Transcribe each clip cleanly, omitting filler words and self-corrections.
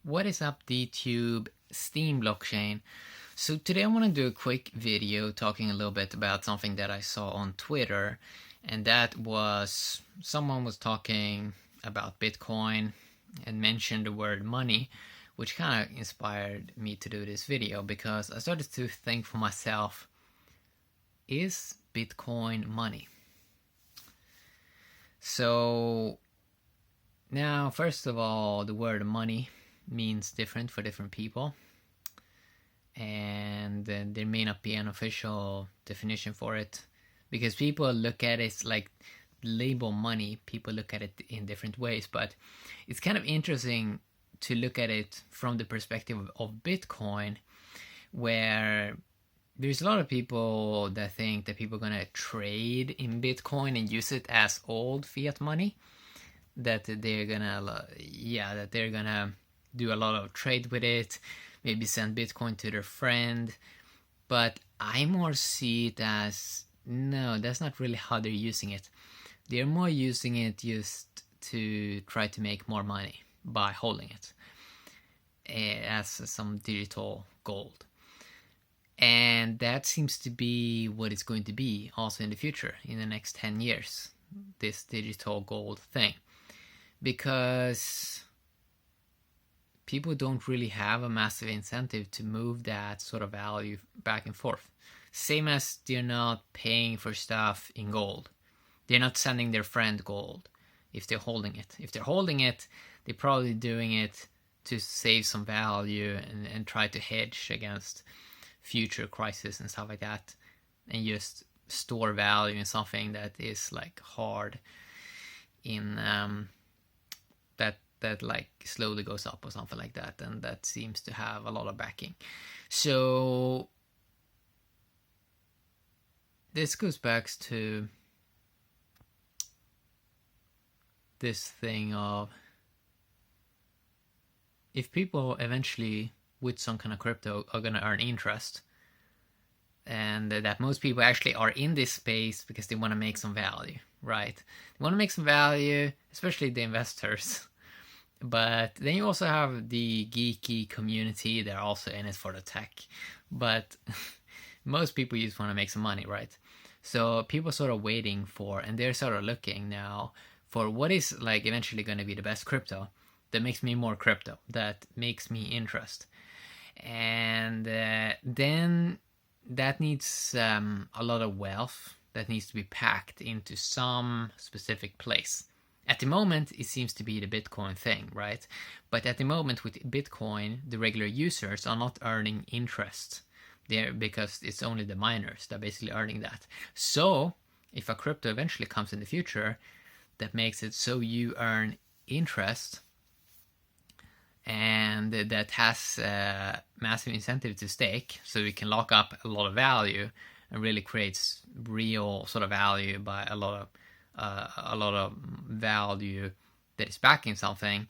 What is up, DTube Steam blockchain? So today I want to do a quick video talking a little bit about something that I saw on Twitter, and that was someone was talking about Bitcoin and mentioned the word money, which kind of inspired me to do this video because I started to think for myself, is Bitcoin money? So now, first of all, the word money means different for different people, and there may not be an official definition for it because people look at it like label money, people look at it in different ways. But it's kind of interesting to look at it from the perspective of Bitcoin, where there's a lot of people that think that people are going to trade in Bitcoin and use it as old fiat money, that they're gonna do a lot of trade with it, maybe send Bitcoin to their friend. But I more see it as, no, that's not really how they're using it. They're more using it just to try to make more money by holding it as some digital gold. And that seems to be what it's going to be also in the future, in the next 10 years, this digital gold thing. Because people don't really have a massive incentive to move that sort of value back and forth. Same as they're not paying for stuff in gold. They're not sending their friend gold if they're holding it. If they're holding it, they're probably doing it to save some value and try to hedge against future crises and stuff like that, and just store value in something that is like hard in that like slowly goes up or something like that, and that seems to have a lot of backing. So this goes back to this thing of, if people eventually with some kind of crypto are going to earn interest, and that most people actually are in this space because they want to make some value, right? They want to make some value, especially the investors. But then you also have the geeky community that are also in it for the tech. But most people just want to make some money, right? So people are sort of waiting for, and they're sort of looking now for what is like eventually going to be the best crypto that makes me more crypto, that makes me interest. And then that needs a lot of wealth that needs to be packed into some specific place. At the moment, it seems to be the Bitcoin thing, right? But at the moment with Bitcoin, the regular users are not earning interest there because it's only the miners that are basically earning that. So if a crypto eventually comes in the future that makes it so you earn interest, and that has a massive incentive to stake, so we can lock up a lot of value and really creates real sort of value by a lot of value that is backing something,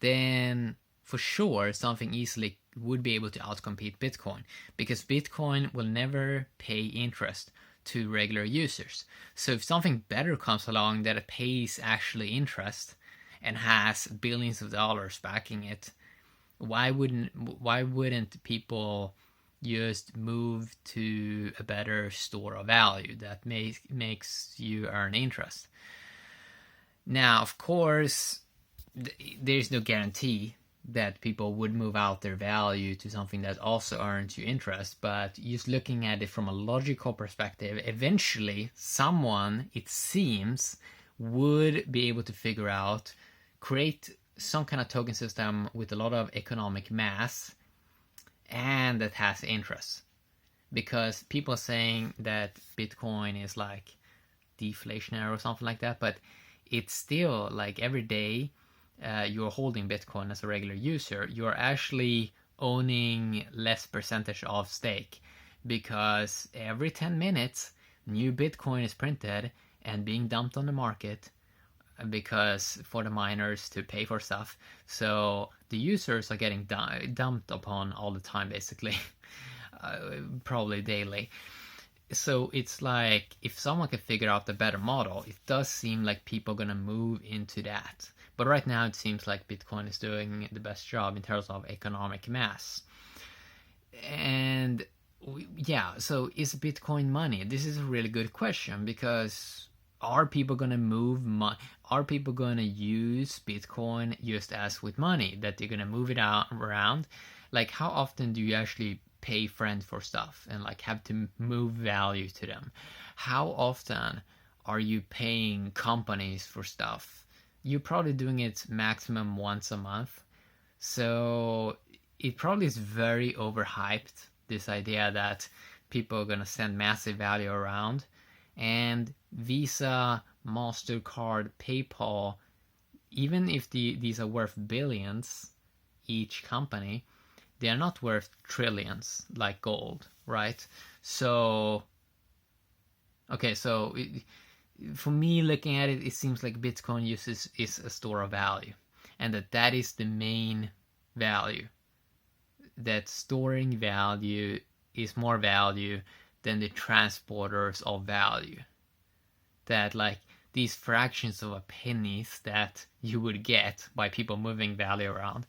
then for sure something easily would be able to outcompete Bitcoin, because Bitcoin will never pay interest to regular users. So if something better comes along that pays actually interest and has billions of dollars backing it, why wouldn't people just move to a better store of value that makes you earn interest? Now, of course, there's no guarantee that people would move out their value to something that also earns you interest, but just looking at it from a logical perspective, eventually someone, it seems, would be able to figure out, create some kind of token system with a lot of economic mass and that has interest. Because people are saying that Bitcoin is like deflationary or something like that, but it's still like every day you're holding Bitcoin as a regular user, you're actually owning less percentage of stake, because every 10 minutes new Bitcoin is printed and being dumped on the market, because for the miners to pay for stuff. So the users are getting dumped upon all the time, basically, probably daily. So it's like, if someone can figure out the better model, it does seem like people are going to move into that. But right now it seems like Bitcoin is doing the best job in terms of economic mass. And yeah, so is Bitcoin money? This is a really good question, because are people going to move are people going to use Bitcoin just as with money, that they're going to move it out around? Like, how often do you actually pay friends for stuff and like have to move value to them? How often are you paying companies for stuff? You're probably doing it maximum once a month. So it probably is very overhyped, this idea that people are going to send massive value around. And Visa, MasterCard, PayPal, even if these are worth billions, each company, they are not worth trillions like gold, right? So, okay, so for me, looking at it, it seems like Bitcoin is a store of value, and that is the main value. That storing value is more value than the transporters of value. That like these fractions of a pennies that you would get by people moving value around,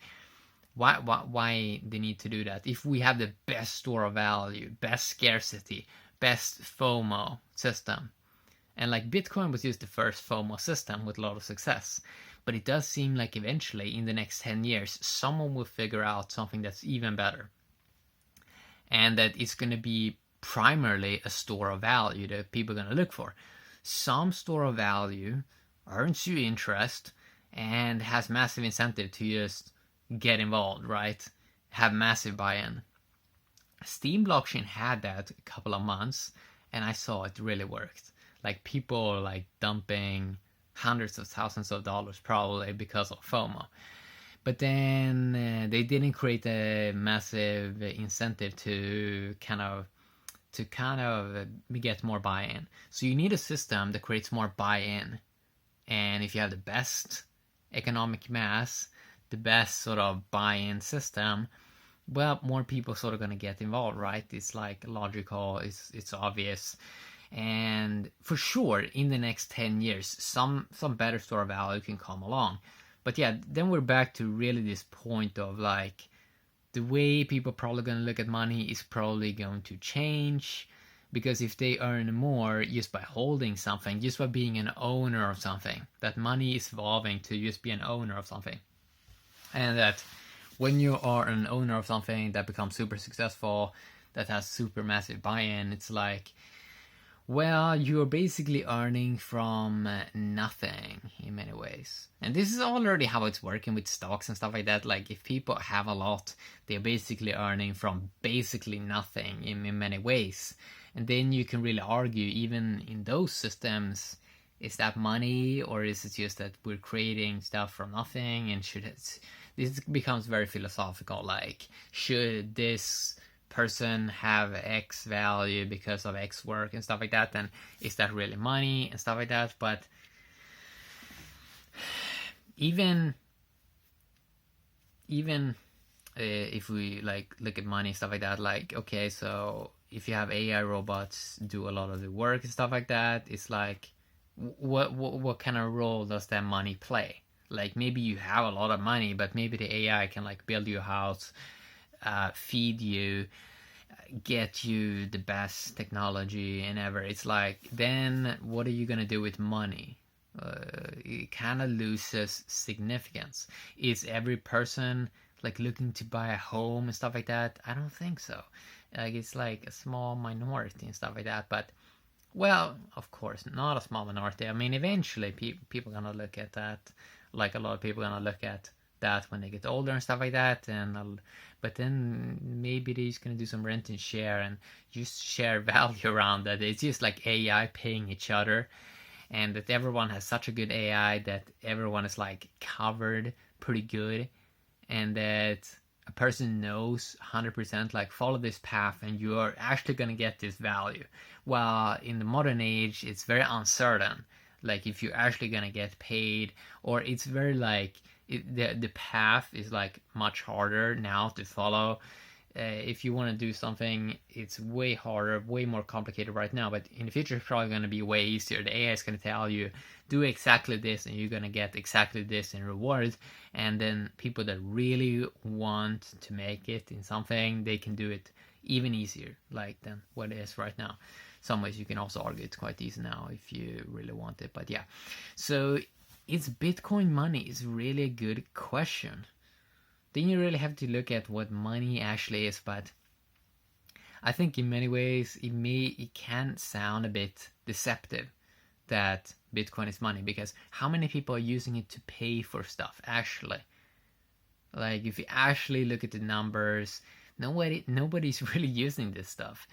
why they need to do that? If we have the best store of value, best scarcity, best FOMO system, and like Bitcoin was just the first FOMO system with a lot of success. But it does seem like eventually, in the next 10 years, someone will figure out something that's even better. And that it's going to be primarily a store of value that people are going to look for. Some store of value earns you interest and has massive incentive to just get involved, right? Have massive buy-in. Steam blockchain had that a couple of months, and I saw it really worked. Like, people like dumping hundreds of thousands of dollars probably because of FOMO. But then they didn't create a massive incentive to kind of get more buy-in. So you need a system that creates more buy-in. And if you have the best economic mass, the best sort of buy-in system, well, more people sort of going to get involved, right? It's like logical, it's obvious. And for sure, in the next 10 years, some better store of value can come along. But yeah, then we're back to really this point of like, the way people are probably going to look at money is probably going to change. Because if they earn more just by holding something, just by being an owner of something, that money is evolving to just be an owner of something. And that when you are an owner of something that becomes super successful, that has super massive buy-in, it's like, well, you're basically earning from nothing in many ways. And this is already how it's working with stocks and stuff like that. Like, if people have a lot, they're basically earning from basically nothing in many ways. And then you can really argue, even in those systems, is that money, or is it just that we're creating stuff from nothing? And this becomes very philosophical. Like, should this person have X value because of X work and stuff like that, then is that really money and stuff like that? But even if we like look at money and stuff like that, like, okay, so if you have AI robots do a lot of the work and stuff like that, it's like, what kind of role does that money play? Like, maybe you have a lot of money, but maybe the AI can like build you a house, feed you, get you the best technology and ever. It's like, then what are you gonna do with money? It kind of loses significance. Is every person like looking to buy a home and stuff like that? I don't think so. Like, it's like a small minority and stuff like that. But, well, of course, not a small minority. I mean, eventually people are gonna look at that. Like, a lot of people are gonna look at that when they get older and stuff like that. But then maybe they're just gonna do some rent and share and just share value around that. It's just like AI paying each other, and that everyone has such a good AI that everyone is like covered pretty good, and that a person knows 100% like, follow this path and you are actually gonna get this value. While in the modern age, it's very uncertain, like if you're actually gonna get paid, or it's very like, the path is like much harder now to follow. If you want to do something, it's way harder, way more complicated right now, but in the future it's probably going to be way easier. The AI is going to tell you, do exactly this and you're going to get exactly this in reward. And then people that really want to make it in something, they can do it even easier like than what it is right now. Some ways you can also argue it's quite easy now if you really want it, but yeah. So is Bitcoin money is really a good question. Then you really have to look at what money actually is, but I think in many ways it can sound a bit deceptive that Bitcoin is money, because how many people are using it to pay for stuff actually? Like if you actually look at the numbers, nobody's really using this stuff.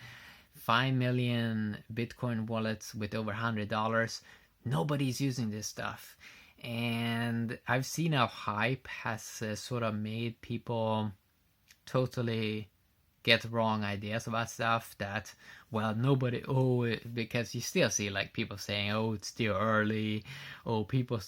5 million Bitcoin wallets with over $100, nobody's using this stuff. And I've seen how hype has sort of made people totally get wrong ideas about stuff that, well, nobody, because you still see like people saying, oh, it's still early, people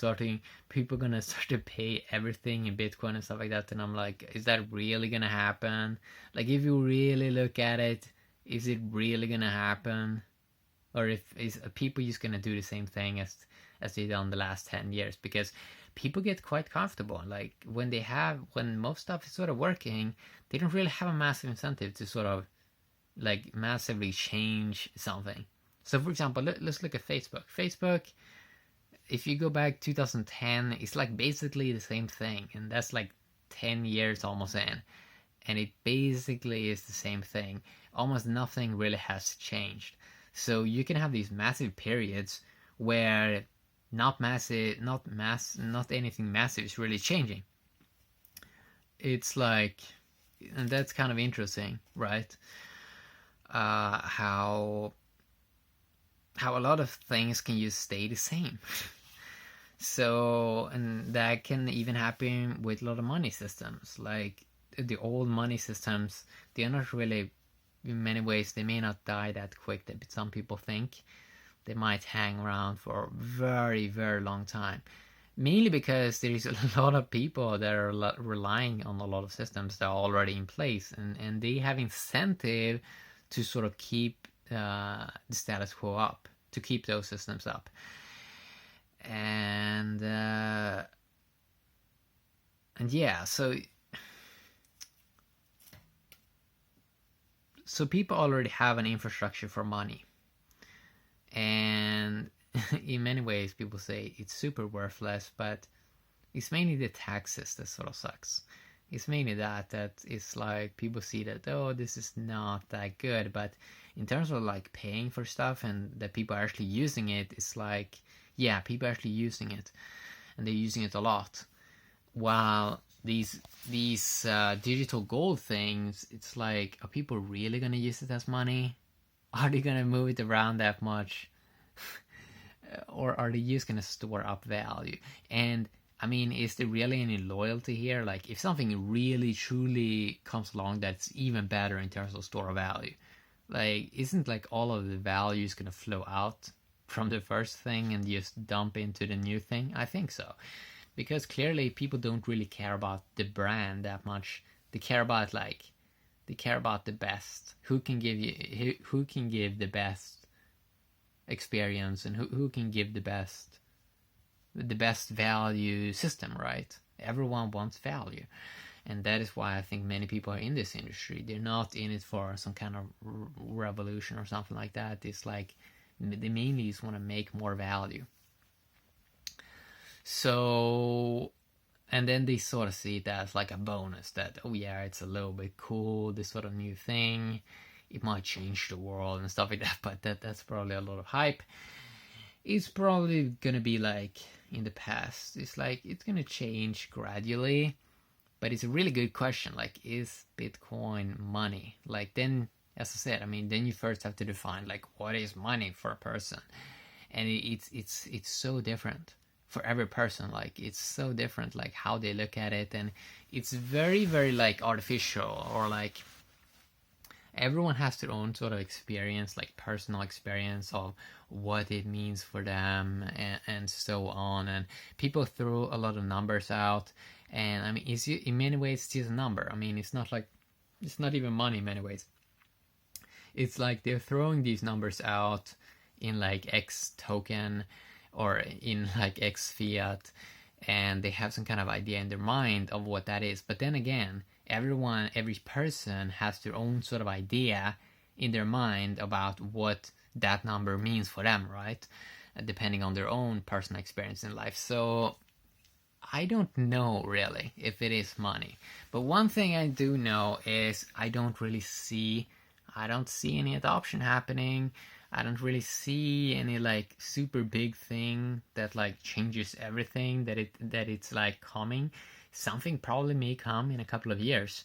gonna start to pay everything in Bitcoin and stuff like that. And I'm like, is that really gonna happen? Like, if you really look at it, is it really gonna happen? Or is people just gonna do the same thing as they done the last 10 years? Because people get quite comfortable. Like when most stuff is sort of working, they don't really have a massive incentive to sort of like massively change something. So for example, let's look at Facebook. Facebook, if you go back 2010, it's like basically the same thing, and that's like 10 years almost in, and it basically is the same thing. Almost nothing really has changed. So you can have these massive periods where not anything massive is really changing. It's like, and that's kind of interesting, right? How a lot of things can just stay the same. So, and that can even happen with a lot of money systems. Like the old money systems, they're not really, in many ways, they may not die that quick that some people think. They might hang around for a very, very long time. Mainly because there is a lot of people that are relying on a lot of systems that are already in place, and they have incentive to sort of keep the status quo up, to keep those systems up. And yeah, so people already have an infrastructure for money. And in many ways people say it's super worthless, but it's mainly the taxes that sort of sucks. It's mainly that it's like people see that, oh, this is not that good, but in terms of like paying for stuff and that people are actually using it, it's like, yeah, people are actually using it, and they're using it a lot. While these digital gold things, it's like, are people really gonna use it as money? Are they gonna move it around that much? Or are they just gonna store up value? And I mean, is there really any loyalty here? Like, if something really truly comes along that's even better in terms of store of value, like, isn't like all of the value is gonna flow out from the first thing and just dump into the new thing? I think so, because clearly people don't really care about the brand that much. They care about the best. Who can give the best experience, and who can give the best value system, right? Everyone wants value. And that is why I think many people are in this industry. They're not in it for some kind of revolution or something like that. It's like they mainly just want to make more value. So, and then they sort of see it as like a bonus that, oh yeah, it's a little bit cool, this sort of new thing. It might change the world and stuff like that, but that's probably a lot of hype. It's probably going to be like in the past. It's like, it's going to change gradually, but it's a really good question. Like, is Bitcoin money? Like, then, as I said, I mean, then you first have to define, like, what is money for a person? And it's so different for every person. Like, it's so different, like how they look at it, and it's very, very like artificial, or like everyone has their own sort of experience, like personal experience of what it means for them, and so on. And people throw a lot of numbers out, and I mean, it's in many ways it's just a number. I mean, it's not like It's not even money in many ways. It's like they're throwing these numbers out in like X token or in like X fiat, and they have some kind of idea in their mind of what that is. But then again, every person has their own sort of idea in their mind about what that number means for them, right? Depending on their own personal experience in life. So I don't know really if it is money. But one thing I do know is I don't see any adoption happening. I don't really see any like super big thing that like changes everything that it's like coming. Something probably may come in a couple of years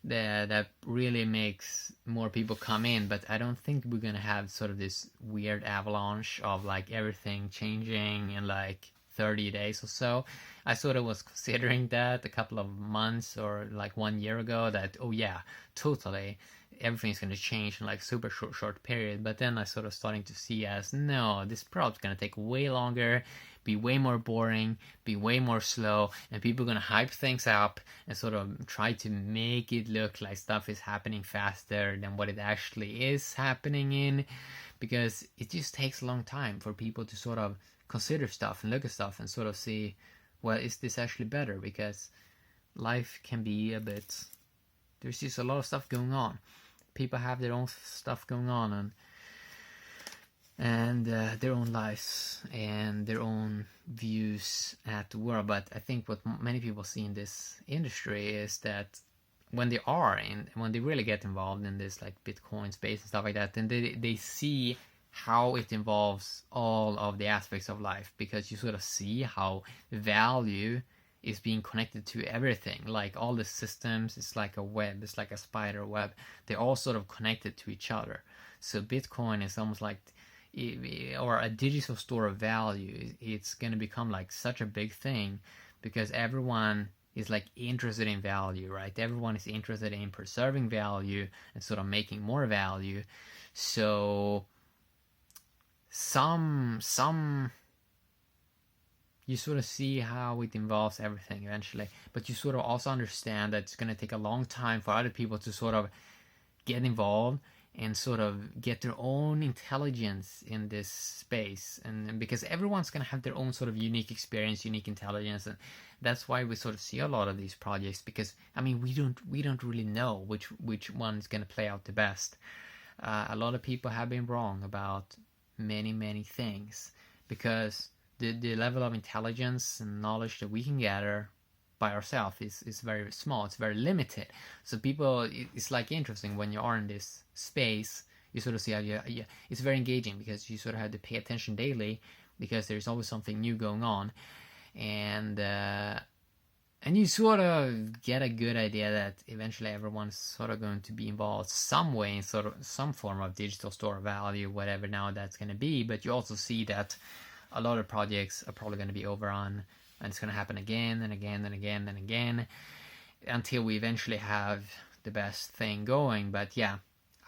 that really makes more people come in, but I don't think we're gonna have sort of this weird avalanche of like everything changing in like 30 days or so. I sort of was considering that a couple of months or like 1 year ago that, oh yeah, totally, everything's going to change in like super short period. But then I sort of starting to see as, no, this probably going to take way longer, be way more boring, be way more slow, and people are going to hype things up and sort of try to make it look like stuff is happening faster than what it actually is happening in, because it just takes a long time for people to sort of consider stuff and look at stuff and sort of see, well, is this actually better? Because life can be a bit, there's just a lot of stuff going on. People have their own stuff going on and their own lives and their own views at the world. But I think what many people see in this industry is that when they really get involved in this like Bitcoin space and stuff like that, then they see how it involves all of the aspects of life, because you sort of see how value is being connected to everything. Like all the systems, it's like a web, it's like a spider web. They're all sort of connected to each other. So Bitcoin is almost like, or a digital store of value. It's going to become like such a big thing because everyone is like interested in value, right? Everyone is interested in preserving value and sort of making more value. So some you sort of see how it involves everything eventually, but you sort of also understand that it's going to take a long time for other people to sort of get involved and sort of get their own intelligence in this space, and because everyone's going to have their own sort of unique experience, unique intelligence, and that's why we sort of see a lot of these projects, because I mean we don't really know which one's going to play out the best. A lot of people have been wrong about many things because the level of intelligence and knowledge that we can gather by ourselves is very small. It's very limited. So people, it's like interesting when you are in this space, you sort of see how it's very engaging because you sort of have to pay attention daily because there's always something new going on, and you sort of get a good idea that eventually everyone's sort of going to be involved some way in sort of some form of digital store of value, whatever now that's going to be. But you also see that a lot of projects are probably going to be overrun, and it's going to happen again and again and again and again until we eventually have the best thing going. But yeah,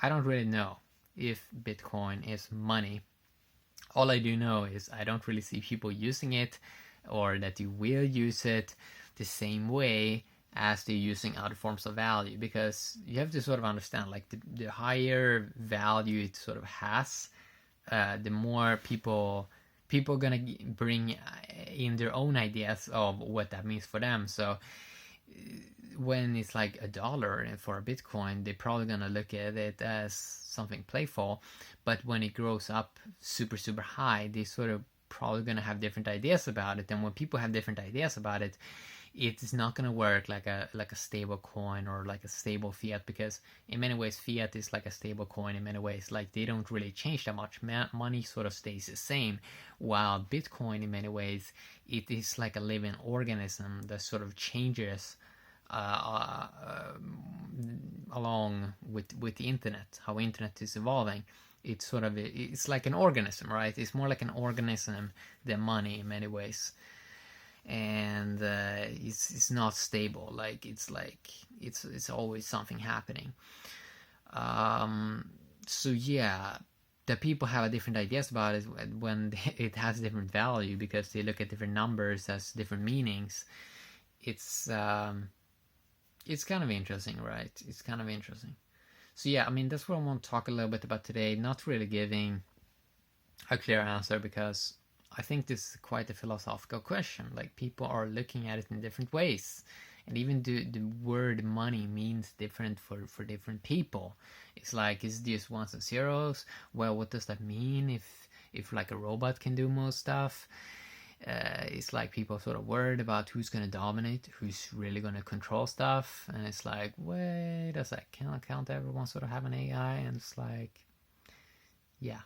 I don't really know if Bitcoin is money. All I do know is I don't really see people using it, or that you will use it the same way as they're using other forms of value, because you have to sort of understand, like the higher value it sort of has, the more people are gonna bring in their own ideas of what that means for them. So when it's like $1 for a Bitcoin, they're probably gonna look at it as something playful. But when it grows up super high, they sort of probably gonna have different ideas about it. And when people have different ideas about it, it's not going to work like a stable coin or like a stable fiat, because in many ways fiat is like a stable coin. In many ways, like they don't really change that much. Money sort of stays the same, while Bitcoin in many ways it is like a living organism that sort of changes along with the internet, how internet is evolving. It's like an organism, right? It's more like an organism than money in many ways. And it's not stable. Like it's always something happening. So yeah, the people have different ideas about it when it has different value, because they look at different numbers as different meanings. It's It's kind of interesting, right? It's kind of interesting. So yeah, I mean, that's what I want to talk a little bit about today. Not really giving a clear answer, because I think this is quite a philosophical question. Like, people are looking at it in different ways, and even the word money means different for different people. It's like, is it just ones and zeros? Well, what does that mean if like a robot can do most stuff? It's like people are sort of worried about who's going to dominate, who's really going to control stuff, and it's like, wait a sec, can't everyone sort of have an AI? And it's like, yeah,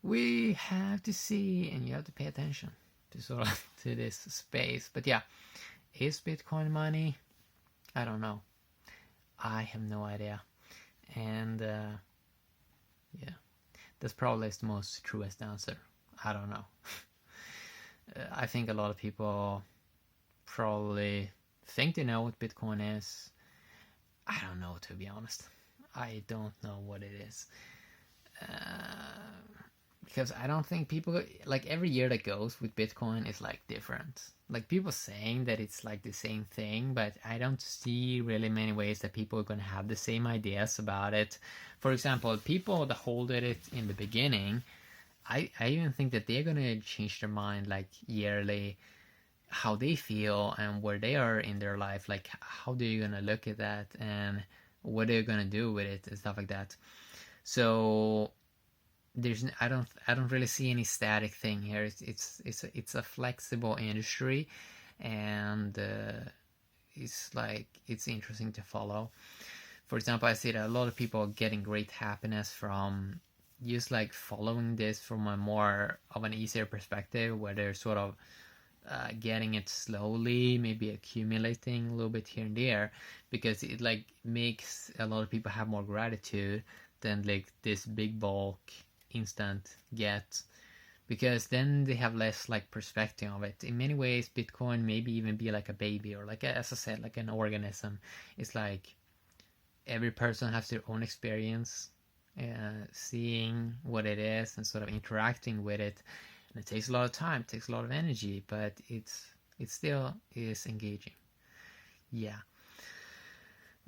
we have to see, and you have to pay attention to sort of to this space. But yeah, is Bitcoin money? I don't know. I have no idea. And yeah, that's probably the most truest answer. I don't know. I think a lot of people probably think they know what Bitcoin is. I don't know, to be honest. I don't know what it is. Because I don't think people, like, every year that goes with Bitcoin is like different. Like, people saying that it's like the same thing, but I don't see really many ways that people are going to have the same ideas about it. For example, people that hold it in the beginning, I even think that they're going to change their mind like yearly, how they feel and where they are in their life. Like, how they're going to look at that and what they're going to do with it and stuff like that. So I don't really see any static thing here. It's a flexible industry, and it's interesting to follow. For example, I see that a lot of people are getting great happiness from just like following this from a more of an easier perspective, where they're sort of getting it slowly, maybe accumulating a little bit here and there, because it like makes a lot of people have more gratitude than like this big bulk instant get, because then they have less like perspective of it. In many ways, Bitcoin maybe even be like a baby, or like, as I said, like an organism. It's like every person has their own experience, seeing what it is and sort of interacting with it, and it takes a lot of time, it takes a lot of energy, but it still is engaging. Yeah,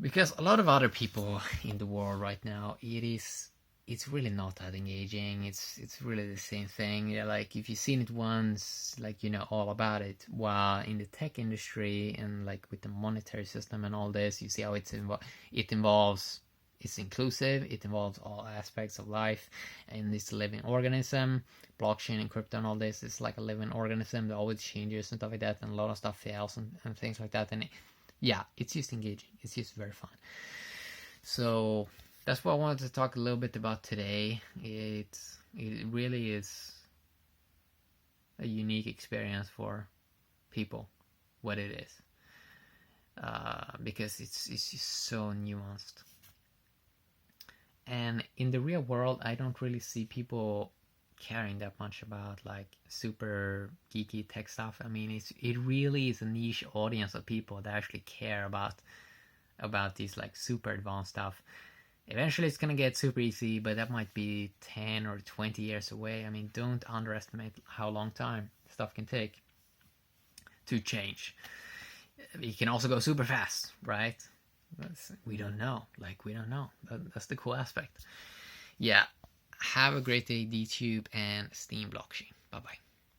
because a lot of other people in the world right now, it's really not that engaging. It's really the same thing. Yeah, like, if you've seen it once, like, you know all about it. While in the tech industry and like with the monetary system and all this, you see how it involves, it's inclusive, it involves all aspects of life, and it's a living organism. Blockchain and crypto and all this is like a living organism that always changes and stuff like that, and a lot of stuff fails and things like that. And yeah, it's just engaging. It's just very fun. So that's what I wanted to talk a little bit about today. It really is a unique experience for people, what it is, because it's just so nuanced. And in the real world, I don't really see people caring that much about like super geeky tech stuff. I mean, it really is a niche audience of people that actually care about these like super advanced stuff. Eventually it's gonna get super easy, but that might be 10 or 20 years away. I mean, don't underestimate how long time stuff can take to change. It can also go super fast, right? We don't know. Like, we don't know. That's the cool aspect. Yeah. Have a great day, DTube and Steam Blockchain. Bye-bye.